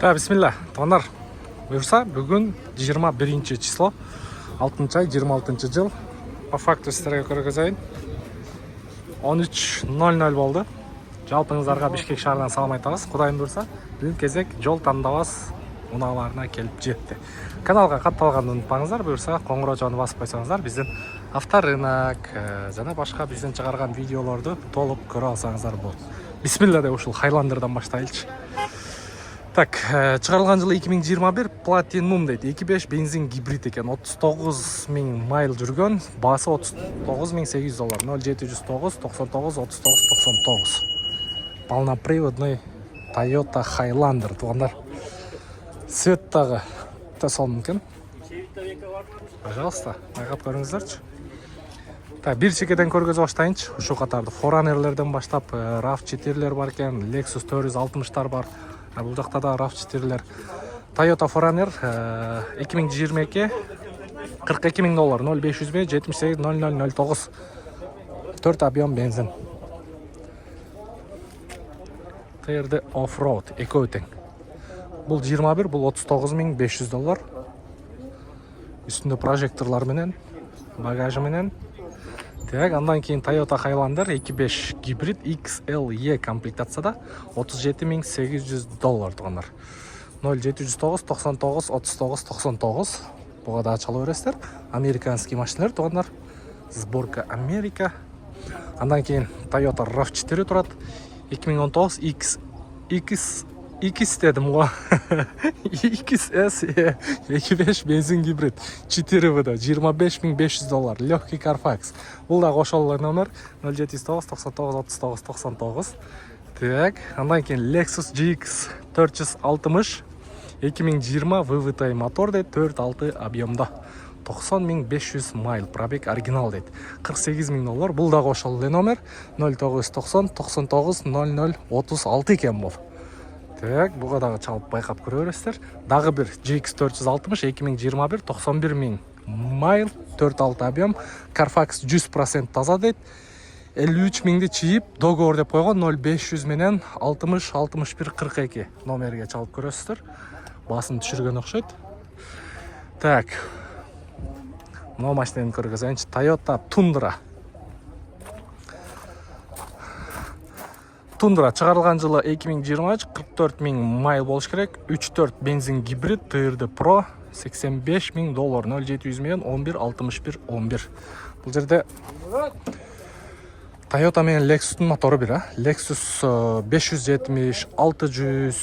Бисмилла, тонар. Бұйырса, бүгін 21 число, 6 ай, 26 жыл. По факту сіздерге көргізейін. 13:00 болды. Жалпыңыздарға Бишкек шаарынан салам айтабыз. Құдайым бұйырса, бүгін кезек жол таңдабас мұналарына келіп жетті. Каналға катталғанды ұмытпаңыздар, бұйырса қоңырау жауын басып қойсаңыздар, біздің авторынок жана башка биздин чыгарган видеолорду толук көрө алсаңыздар болот. Бисмилла деп ушул Хайландерден баштайлычы. Так, чыгарылган жылы 2021 Platinum дейт. 2.5 бензин гибрид экен. 39.000 майл жүргөн. Баасы $39.800. 0709 99 39 99. Полноприводный Toyota Highlander. Тугандар. Светтагы тасал мүмкін. Пожалуйста, байкап көрүңүздөрчү. Так, бир чекеден көргөзүп баштайынчы. Ушул катарды Foreigner'lerден баштап RAV4'лер бар экен, Lexus 460'тар бар. Бұл жақта да RAV4'лер. Toyota Forerunner 2022 $42.000 0500 78 0009 4 объем бензин. Тээрде off-road экөө тең. Бұл 21, бұл $39.500. Үстүндө прожекторлар менен, багажы менен. Так, андан кейін Toyota Highlander 2.5 гибрид XLE комплектацияда $37.800 тугандар. 0709 99 39 99. Буга да чала бересиздер. Американский машиналар тугандар. Сборка Америка. Андан кейін Toyota RAV4 турат. 2019 X дедим го. XS 2.5 бензин гибрид 4W $25.500. Легкий Carfax. Бул да кошолгон номер 0709 99 39 99. Так, андан кейін Lexus GX 460 2020 VVT мотор дейт, 4.6 объемда. 90.500 майл, пробег оригинал дейт. $48.000. Бул да кошолгон номер 0990 99 00 36 экен бул. Так, буга дагы чалып байкап көрө бересиздер. Дагы бир GX 460 2021 91.000 майл, 4.6 объем, Carfax 100% таза дейт. 53.000ди чийип, договор деп койгон 0500 менен 60 61 42 номерге чалып көрөсүздөр. Басын түшүргөн окшойт. Так. Мына машинаны көргөзөйүнчү. Toyota Tundra. Tundra чыгарылган жылы 2023 44.000 майл болуш керек. 3.4 бензин гибрид TRD Pro $85.000 0700 менен 11 61 11. Бул жерде Toyota менен Lexus'тун мотору бир, Lexus 570 600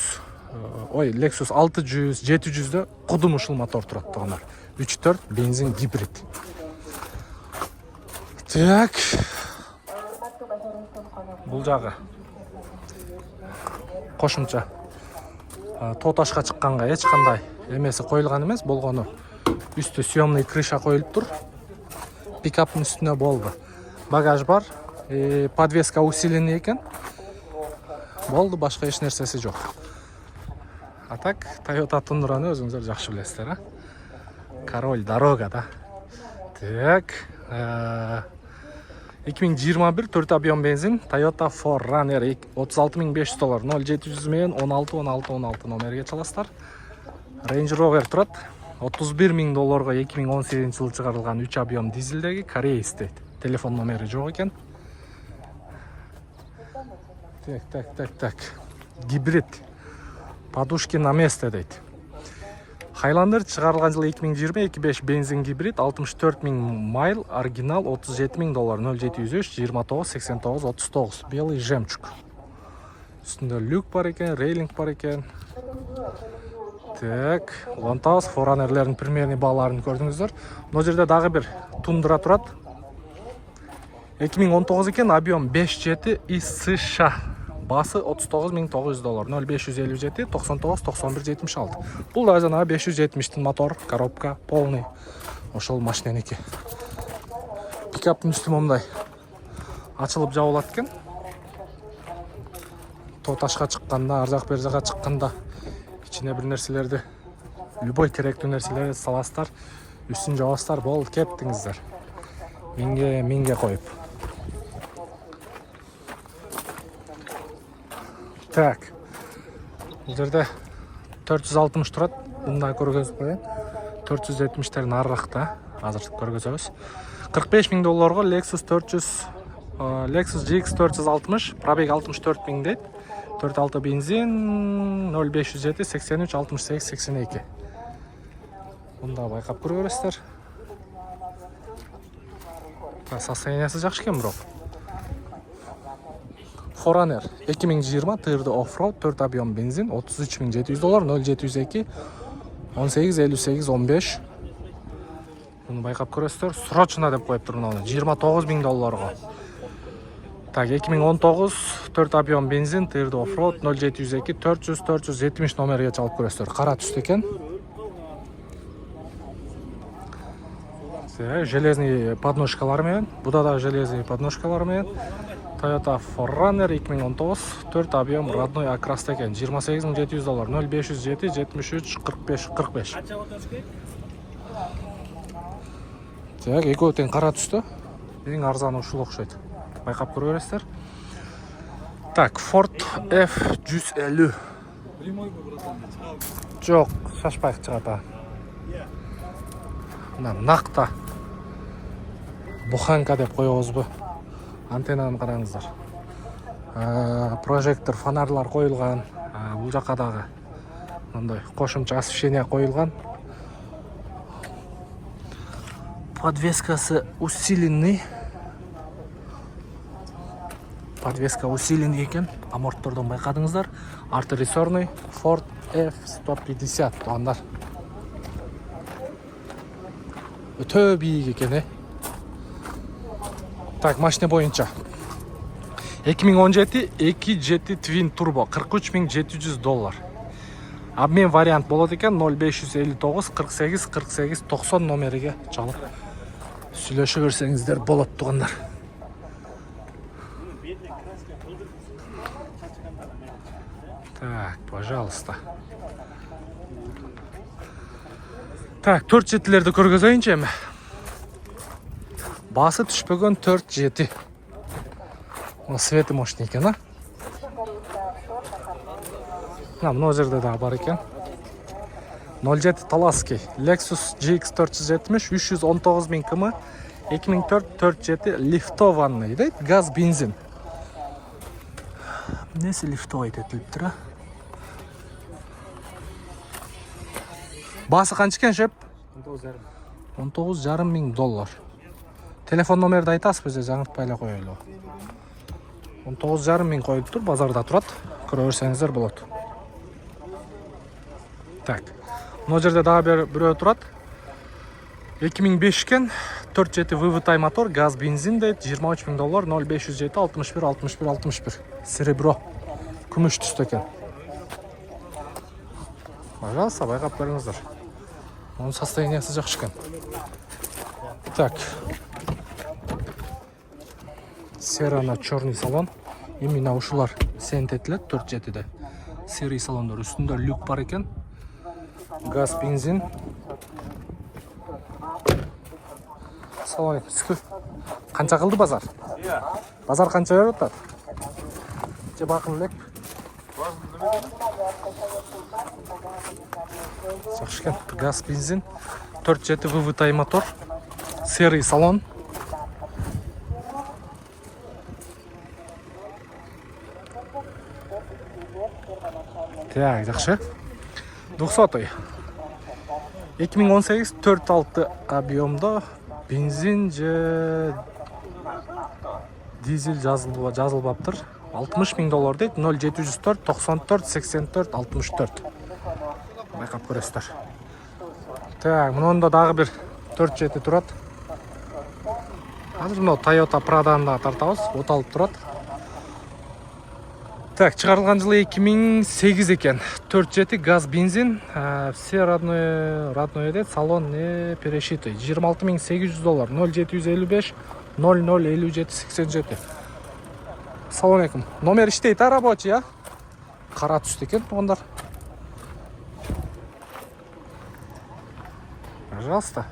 Lexus 600 700дө кудум ушул мотор турат тугандар. 3.4 бензин гибрид. Так. Бул жагы кошумча тооташка чыкканга эч кандай эмеси коюлган эмес, болгону үстү съемный крыша коюлуп тур. Пикаптын үстүнө болду. Багаж бар, подвеска усиленный экен. Болду, башка эч нерсеси жок. А так, Toyota Tundra'ны өзүңүздөр жакшы билесиздер, Король дорога да. Так, 2021 4 объем бензин Toyota Forerunner $36.500 0700 менен 16 16 16 номерге чаласыздар. Range Rover турат. $31.000 2018 жылы чыгарылган 3 объем дизелдеги корейец дейт. Телефон номери жок экен. Так. Гибрид. Подушки на место дейт. Highlander чыгарылган жылы 2020 2.5 бензин гибрид 64.000 майл, оригинал $37.000 0703 29 89 39. Белый жемчуг. Үстүндө люк бар экен, рейлинг бар экен. Так, Lontaus Forerunner'лердин примерный бааларын көрдүңүздөр. Мына жерде дагы бир Tundra турат. 2019 экен, объем 5.7 из США. Басы $39.900 0557 99 91 76. Бул да жана 570 мотор, коробка полный. Ошол машиненики. Пикаптын үстү момундай ачылып жабылат экен. Тооташка чыкканда, ар жак бер жака чыкканда ичине бир нерселерди, любой керектүү нерселерди саласыздар, үстүн жабасыздар, болду, кеттиңиздер. Минге коюп. Так. Бұл жерде 460 тұрады. Бұнда көргөзіп қояйын. 470-терін арырақта азыр көргөзөбүз. $45,000 Lexus GX 460, пробег 64,000 дейт. 4.6 бензин, 0,507, 83, 68, 82. Бұнда байқап көресіздер. Состояниясы жақсы екен бирок. Forerunner 2020 тырды оффроуд, 4 объем бензин, $33,700, 0,702, 18, 58, 15. Бұны байқап көресіздер. Срочно деп қойып тұр мынаны. $29,000. Так, 2019 4 объем бензин, тырды оффроуд, 0,702, 400, 470 номерге чалып көресіздер. Қара түсті екен. Железный подножкалар менен. Бұда да железный подножкалар менен. Toyota Forerunner 2019 4 объем родной окраста екен. $28,700, 0,507, 73, 45, 45. Так, екеуі тең қара түсті. Ең арзаны ушул окшойт. Байқап көресіздер. Так, Ford F150. Жоқ, шашпайық шығата. Нақта. Буханка деп қойғыз бұ. Антеннаны қараңыздар. Прожектор, фонарлар қойылған. Бұл жақадағы қошымча освещение қойылған. Подвескасы усиленный. Подвеска усиленный екен. Аморттордон байқадыңыздар. Арты рессорный Ford F150 туғандар. Өте биік екен, Так, машина бойынша. 2017 2.7 Twin Turbo, $43,700. Обмен вариант болады екен, 0559 48 48 90 номериге чалып сүйлөшө көрсеңіздер болады туғандар. Так, пожалуйста. Так, 4.7-лерді көргөзөйүнчү эми. Басы түшпөгөн 4.7. Свети мощный екен, Мына жерде да бар екен. 07 Талаский, Lexus GX 470, 319,000 км, 2004 4.7 лифтованный дейт, газ бензин. Несі лифтовый етіліп тұра? Басы қанша екен шеп? $19,500. Телефон номерді айтасыз бізде, жаңыртпайлы қойылы. 19,500 қойылып тұр, базарда тұрады. Көріп өрсеңіздер болады. Так, мына жерде дағы біреу тұрады. 2005 кен, 4.7 VVT мотор, газ бензин дейт, $23,000, 0,507, 61, 61, 61. Серебро, күміш түсті екен. Пожалуйста, байқап көріңіздер. Оның состояниясы жақсы екен. Так. Серана черный салон. Именно ушулар сент етіледі 4.7-де. Серый салондар үстінде люк бар екен. Газ, бензин. Салон түскі. Қанша қылды базар? Базар қанша өрөттар? Же бақын лек? Жақшы екен. Газ, бензин. 4.7 VVT мотор. Серый салон. Так, жақшы. 200-й. 2018 4.6 объемда бензин же дизель жазылбаптыр. $60,000 дейт, 0704 94 84 64. Байқап көресіздер. Так, мұнда дағы бір 4.7 тұрады. Қазір мынау Toyota Prada'ны тартабыз, оталып тұрады. Так, шығарылған жылы 2008 екен. 4.7 газ бензин, все родной дейт, салон не перешитый. $26,800, 0755 0057 87. Салон екім. Номер іштейт, рабочий, Қара түсті екен, туғандар. Пожалуйста,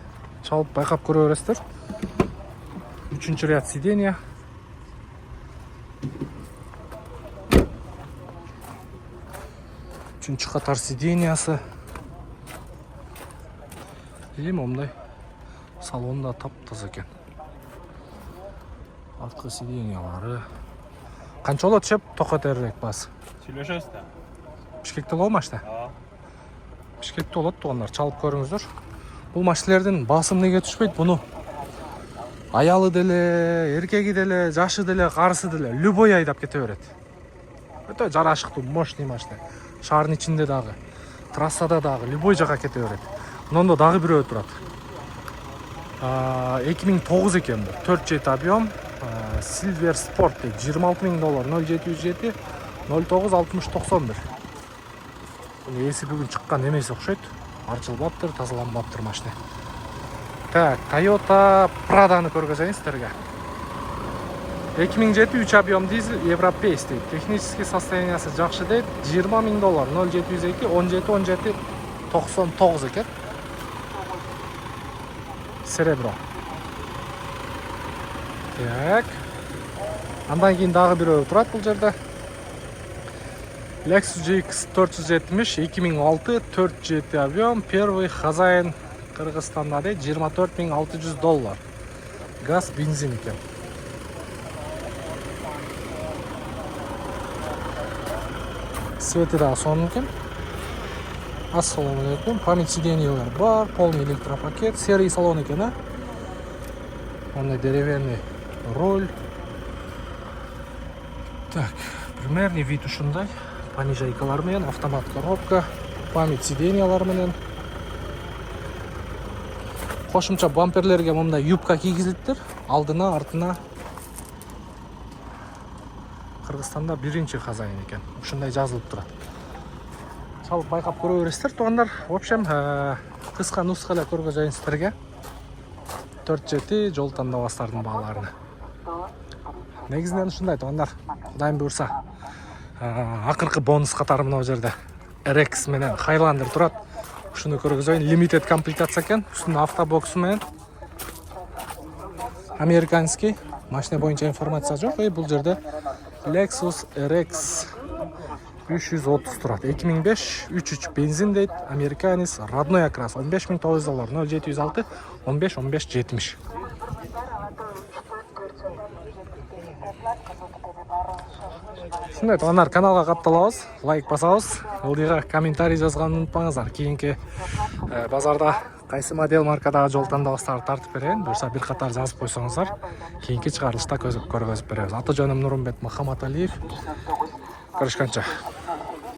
чалып байқап көріп өрестер. 3-ші ряд сиденья. 3 катар сидениясы. Мындай салонда таптаза экен. Артқы сидениялары. Канча болот шеп токотерирээк баасы? Сүйлөшөбүз да. Бишкекте болобу машина? Бишкекте болот туугандар, чалып көрүңүздөр. Бул машиналердин баасы эмнеге түшпөйт? Буну аялы деле, эркеги деле, жашы деле, карысы деле любой айдап кете берет. Өтө жарашыктуу, мощный машина. Шаардын ичинде дагы, трассада дагы любой жака кете берет. Мындан дагы бирөө турат. 2009 экен бул. 4 жети объем, Silver Sport дейт. $26,000, 0707 09 60 91. Эси бүгүн чыккан эмеси окшойт. Арчылбаптыр, тазаланбаптыр машина. Так, Toyota Prada'ны көргөзөйүн сиздерге. 2007 3 объем дизель, европейский дейт. Технический состояниясы жакшы дейт. $20,000, 0702 17 17 99 экен. Серебро. Так. Андан кийин дагы бирөө турат бул жерде. Lexus GX 470 2006 4 жети объем, первый хозяин Кыргызстанда дейт. $24,600. Газ, бензин экен. Свети дагы сонун экен. Ассалому алейкум. Память сиденьялар бар, полный электропакет, серый салон экен, а? Мындай деревянный руль. Так, примерный вид ушундай. Понижайкалар менен, автомат коробка, память сиденьялар менен. Кошумча бамперлерге мындай юбка кийгизилиптир. Алдына, артына. Кыргызстанда биринчи хозяин экен. Ушундай жазылып турат. Чалып байкап көрө бересиздер, туугандар. В общем, кыска нуска эле көргөзөйүн сиздерге. 4 жети жол тандабастардын бааларыны. Негизинен ушундай, туугандар. Кудайым буйрса. Акыркы бонус катары мына жерде RX менен Highlander турат. Ушуну көргөзөйүн. Limited комплектация экен. Үстүндө автобоксу менен. Американский. Машина боюнча информация жок. Бул жерде Lexus RX 330 турат. 2005 3.3 бензин дейт. Американец, родной окрас. $15,900, 0706 15 15 70. Шундай, туугандар, каналга катталабыз, лайк басабыз, ылдыйга комментарий жазганды унутпаңыздар. Кийинки базарда кайсы модель маркадагы жол тандабастарды тартып берейин. Буюрса бир катар жазып койсоңуздар, кийинки чыгарылышта көргөзүп беребиз. Аты жөнүм Нурумбет Мухамматалиев. Көрүшкөнчө.